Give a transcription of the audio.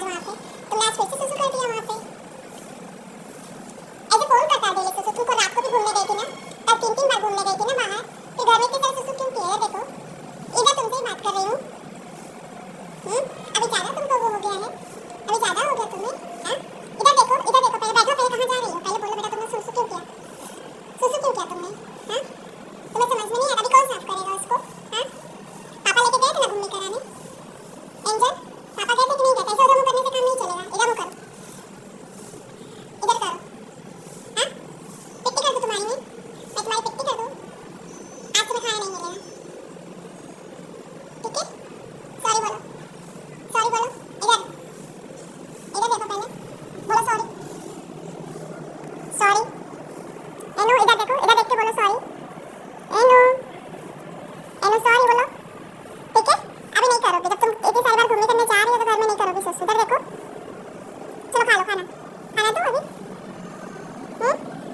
आज वहाँ पे, तुमने आज फिर से सुसु कर दिया वहाँ पे। ऐसे कौन करता है डेली सुसु? तुमको रात को भी घूमने गई थी ना, तब 3-3 बार घूमने गई थी ना बाहर, फिर घर में इतनी सारी सुसु क्यों की है? देखो इधर तुमसे ही बात कर रही हूँ। अभी ज़्यादा तुमको वो हो गया है, अभी ज़्यादा हो गया तुम्हें। हाँ इधर देखो, पहले बैठो, पहले कहाँ जा रही हो? पहले बोलो बेटा तुमने सुसु क्यों किया? सुसु क्यों किया तुमने? हाँ तुम्हें समझ में नहीं आता? अभी कौन साफ करेगा उसको? हाँ पापा लेके गए थे ना घूमने कराने। एंजल पापा कहते कि नहीं कहते, ऐसे उधर मुँह करने से काम नहीं चलेगा, इधर मुँह करो।